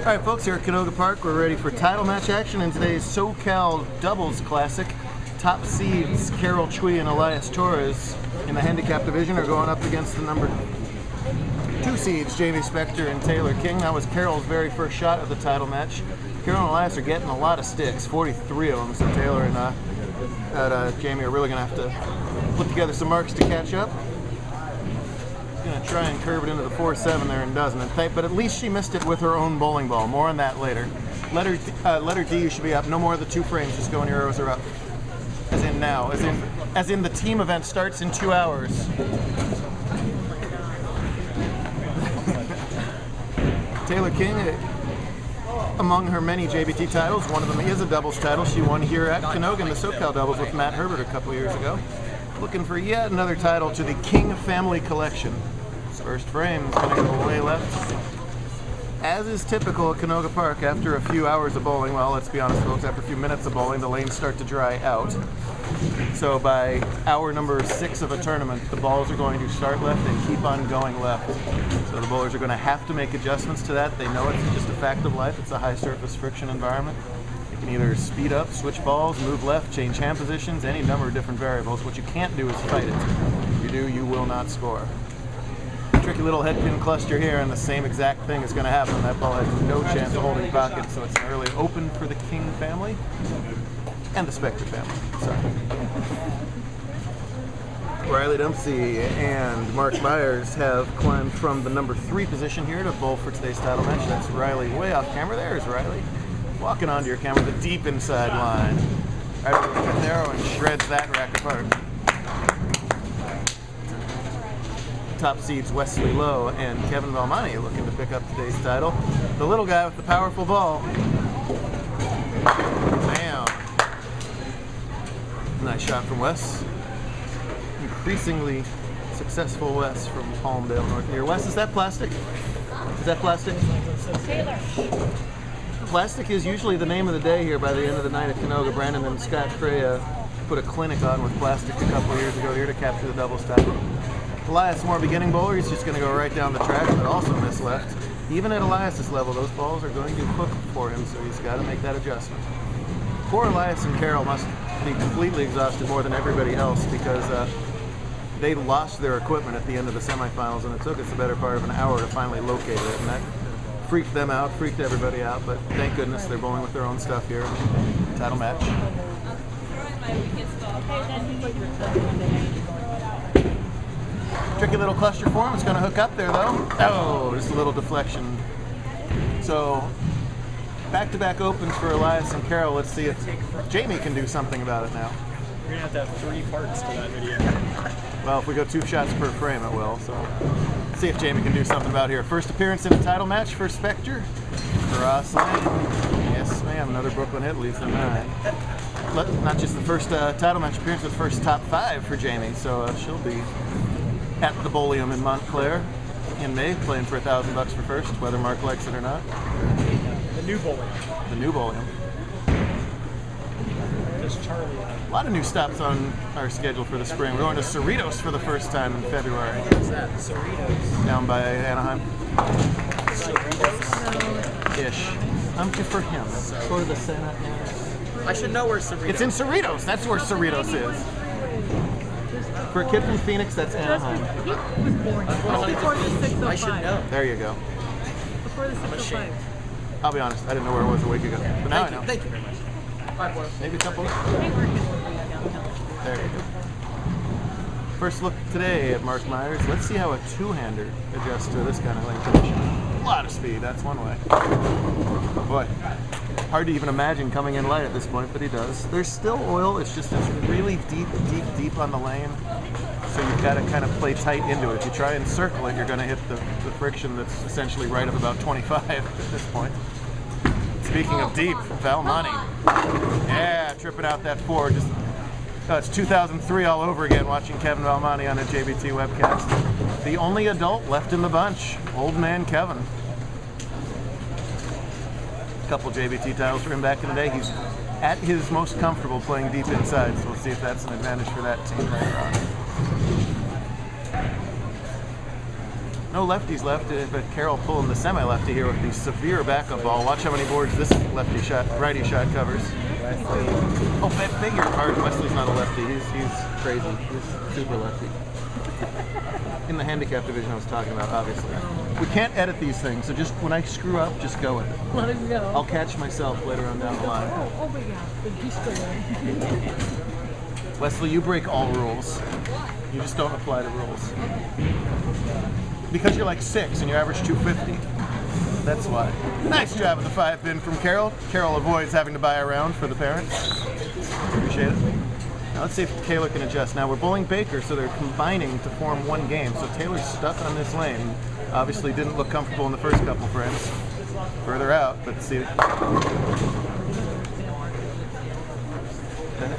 Alright folks, here at Canoga Park, we're ready for title match action in today's SoCal Doubles Classic. Top seeds Carol Chui and Elias Torres in the handicap division are going up against the number 2 seeds Jamie Spector and Taylor King. That was Carol's very first shot at the title match. Carol and Elias are getting a lot of sticks, 43 of them, so Taylor and Jamie are really going to have to put together some marks to catch up. Going to try and curve it into the 4-7 there and doesn't. But at least she missed it with her own bowling ball. More on that later. Letter D, you should be up. No more of the 2 frames. Just go when your arrows are up. As in now. As in the team event starts in 2 hours. Taylor King, among her many JBT titles, one of them is a doubles title. She won here at Canoga in the SoCal Doubles with Matt Herbert a couple years ago. Looking for yet another title to the King family collection. This first frame is going to go way left. As is typical at Canoga Park, after a few hours of bowling, well, let's be honest folks, after a few minutes of bowling, the lanes start to dry out. So by hour number 6 of a tournament, the balls are going to start left and keep on going left. So the bowlers are going to have to make adjustments to that. They know it's just a fact of life. It's a high surface friction environment. You can either speed up, switch balls, move left, change hand positions, any number of different variables. What you can't do is fight it. If you do, you will not score. Tricky little head pin cluster here, and the same exact thing is going to happen. That ball has no chance of holding pocket, so it's an early open for the King family and the Spector family. Sorry. Riley Dempsey and Mark Myers have climbed from the number 3 position here to bowl for today's title match. That's Riley way off camera. There's Riley. Walking onto your camera, the deep inside line. Right over the fifth arrow and shreds that rack apart. Top seeds Wesley Lowe and Kevin Valmonte looking to pick up today's title. The little guy with the powerful ball. Bam. Nice shot from Wes. Increasingly successful Wes from Palmdale, North here. Wes, is that plastic? Is that plastic? Taylor. Plastic is usually the name of the day here by the end of the night at Canoga. Brandon and Scott Frey put a clinic on with plastic a couple of years ago here to capture the doubles title. Elias, more beginning bowler, he's just going to go right down the track, but also miss left. Even at Elias's level, those balls are going to hook for him, so he's got to make that adjustment. Poor Elias and Carol must be completely exhausted more than everybody else because they lost their equipment at the end of the semifinals, and it took us the better part of an hour to finally locate it, and that freaked them out, freaked everybody out, but thank goodness they're bowling with their own stuff here. Title match. Tricky little cluster form. It's going to hook up there though. Oh, just a little deflection. So back-to-back opens for Elias and Carol. Let's see if Jamie can do something about it now. We're going to have 3 parts to that video. Well, if we go 2 shots per frame, it will. So let's see if Jamie can do something about it here. First appearance in a title match for Spector. Cross lane. Yes, ma'am. Another Brooklyn hit leads the 9. Not just the first title match appearance, but the first top 5 for Jamie. So she'll be at the Bowlium in Montclair in May, playing for $1,000 for first, whether Mark likes it or not. The new Bowlium. The new Bowlium. Just Charlie. A lot of new stops on our schedule for the spring. We're going to Cerritos for the first time in February. What's that? Cerritos. Down by Anaheim. Cerritos. Ish. I'm good for him. Go to the Senate. I should know where Cerritos is. It's in Cerritos. That's where Cerritos is. For a kid from Phoenix, that's Anaheim. He was born before the 605. I should know. There you go. Before the 605. I'll be honest, I didn't know where it was a week ago. But now I know. Thank you very much. Bye, boys. Maybe a couple. They work downhill. There you go. First look today at Mark Myers. Let's see how a 2-hander adjusts to this kind of lane condition. A lot of speed, that's one way. Oh boy. Hard to even imagine coming in light at this point, but he does. There's still oil, it's just it's really deep on the lane. So you've got to kind of play tight into it. If you try and circle it, you're going to hit the friction that's essentially right of about 25 at this point. Speaking of deep, Valmonte. Yeah, tripping out that 4. Just it's 2003 all over again watching Kevin Valmonte on a JBT webcast. The only adult left in the bunch, old man Kevin. A couple JBT titles for him back in the day. He's at his most comfortable playing deep inside, so we'll see if that's an advantage for that team later on. No lefties left, but Carroll pulling the semi-lefty here with the severe backup ball. Watch how many boards this righty shot covers. Oh, beg your pardon, Wesley's not a lefty. He's crazy. He's super lefty. In the handicap division I was talking about, obviously. We can't edit these things, so just when I screw up, just go with it. Let him go. I'll catch myself later on down the line. Oh my God. He's still Wesley, you break all rules. You just don't apply the rules. Because you're like 6 and you average 250. That's why. Nice job with the 5-pin from Carroll. Carroll avoids having to buy a round for the parents. Appreciate it. Now let's see if Taylor can adjust. Now we're bowling Baker, so they're combining to form one game. So Taylor's stuck on this lane. Obviously didn't look comfortable in the first couple frames. Further out, but see.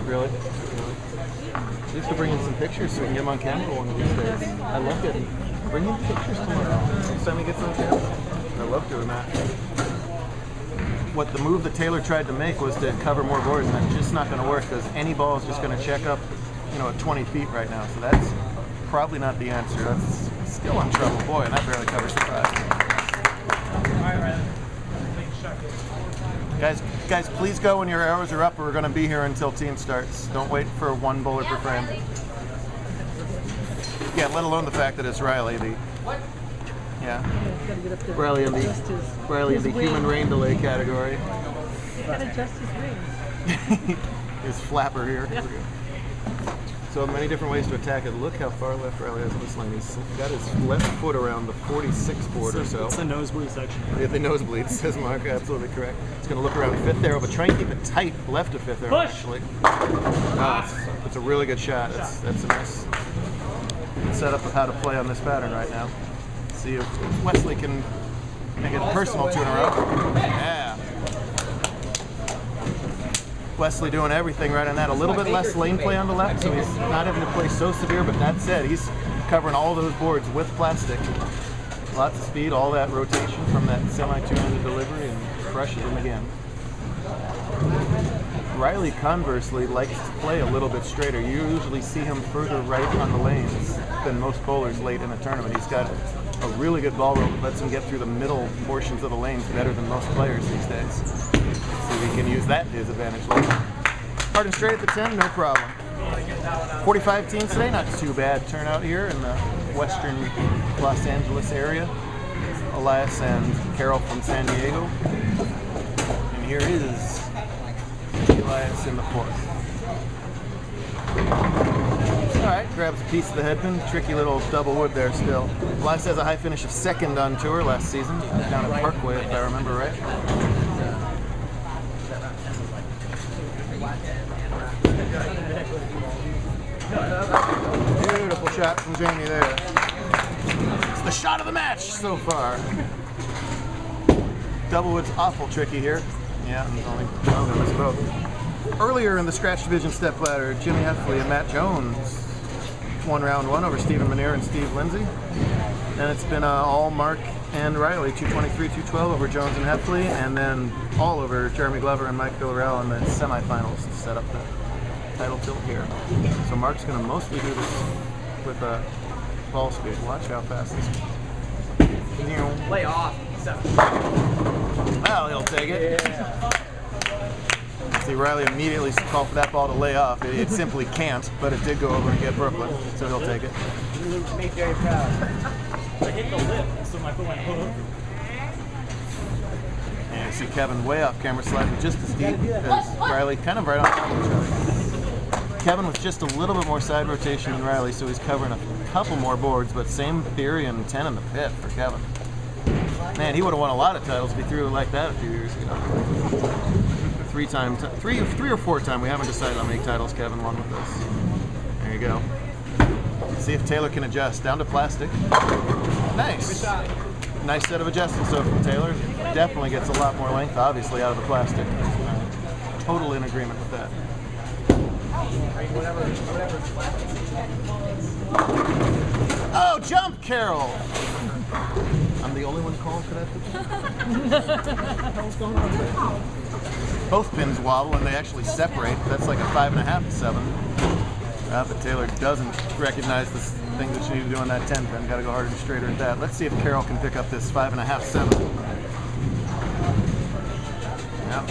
Really? We used to bring in some pictures so we can get them on camera one of these days. I love getting bring in pictures tomorrow. Next time we get some on camera. I love doing that. What the move that Taylor tried to make was to cover more boards, and that's just not going to work because any ball is just going to check up, at 20 feet right now. So that's probably not the answer. That's still in trouble, boy, and that barely covers the 5. Guys, please go when your arrows are up, or we're going to be here until team starts. Don't wait for one bowler per frame. Yeah, let alone the fact that it's Riley. Riley in the human rain delay category. He's got to adjust his rings. His flapper here. So many different ways to attack it. Look how far left Riley has this lane. He's got his left foot around the 46 board or so. It's the nosebleed section. Yeah, the nosebleed, says Mark. Absolutely correct. It's going to look around 5th arrow, but try and keep it tight left of 5th arrow, actually. It's a really good shot. That's a nice setup of how to play on this pattern right now. See if Wesley can make it personal 2 in a row. Yeah. Wesley doing everything right on that. A little bit less lane play on the left, so he's not having to play so severe, but that said, he's covering all those boards with plastic. Lots of speed, all that rotation from that semi-two-handed delivery, and crushes them again. Riley, conversely, likes to play a little bit straighter. You usually see him further right on the lanes than most bowlers late in a tournament. He's got a really good ball roll that lets him get through the middle portions of the lanes better than most players these days. So he can use that to his advantage later. Hard and straight at the 10, no problem. 45 teams today, not too bad turnout here in the western Los Angeles area. Elias and Carroll from San Diego. And here is Elias in the 4th. Alright, grabs a piece of the headpin. Tricky little double wood there still. Elias has a high finish of 2nd on tour last season, down at Parkway if I remember right. Beautiful shot from Jamie there. It's the shot of the match so far. Doublewood's awful tricky here. Yeah, only one of them is both. Earlier in the scratch division step ladder, Jimmy Heffley and Matt Jones won round 1 over Stephen Manier and Steve Lindsay. Then it's been all Mark and Riley, 223-212 over Jones and Heffley, and then all over Jeremy Glover and Mike Villarreal in the semifinals to set up the title tilt here. So Mark's going to mostly do this with ball speed. Watch how fast this is. Lay off. Well, he'll take it. Yeah. See, Riley immediately called for that ball to lay off. It simply can't, but it did go over and get Brooklyn, so he'll take it. You made me very proud. I hit the lip, so my foot went hook. And you see Kevin way off camera sliding just as deep as Riley, kind of right on top of each other. Kevin with just a little bit more side rotation than Riley, so he's covering a couple more boards, but same theory and 10 in the pit for Kevin. Man, he would have won a lot of titles if he threw it like that a few years ago. Three or four time. We haven't decided how many titles Kevin won with this. There you go. See if Taylor can adjust. Down to plastic. Nice. Nice set of adjustments so from Taylor. Definitely gets a lot more length, obviously, out of the plastic. Totally in agreement with that. Oh, jump, Carroll! I'm the only one calling for that. Both pins wobble and they actually separate. That's like a 5.5 to 7. But Taylor doesn't recognize the things that she needs to do on that 10 pin. Got to go harder and straighter at that. Let's see if Carol can pick up this 5.5, 7. Yep.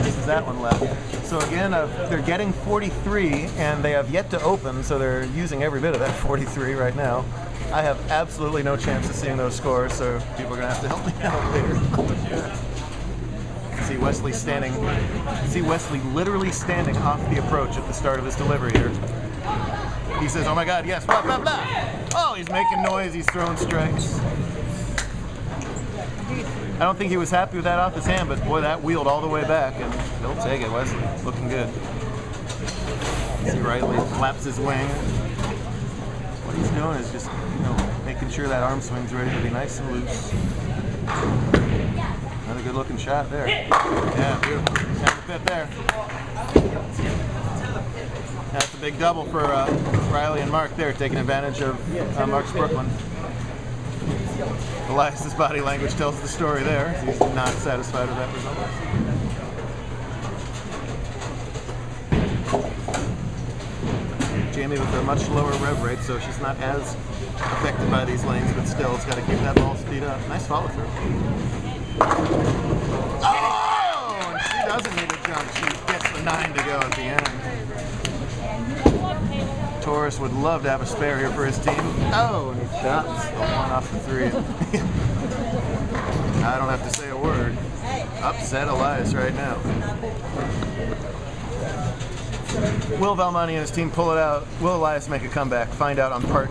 This is that one left. So again, they're getting 43, and they have yet to open, so they're using every bit of that 43 right now. I have absolutely no chance of seeing those scores, so people are going to have to help me out later. See Wesley standing. See Wesley literally standing off the approach at the start of his delivery here. He says, "Oh my God, yes, blah blah blah." Oh, he's making noise. He's throwing strikes. I don't think he was happy with that off his hand, but boy, that wheeled all the way back, and he'll take it. Wesley, looking good. See Riley flaps his wing. What he's doing is just, making sure that arm swing's ready to be nice and loose. Another good-looking shot there. Yeah, beautiful. Down the pit there. That's a big double for Riley and Mark there, taking advantage of Mark's Brooklyn. Elias's body language tells the story there. He's not satisfied with that result. Jamie with a much lower rev rate, so she's not as affected by these lanes, but still, it's got to keep that ball speed up. Nice follow through. Oh! And she doesn't need a jump. She gets the 9 to go at the end. Torres would love to have a spare here for his team. Oh, and he shots the 1 off the 3. I don't have to say a word. Upset Elias right now. Will Valmonte and his team pull it out? Will Elias make a comeback? Find out on part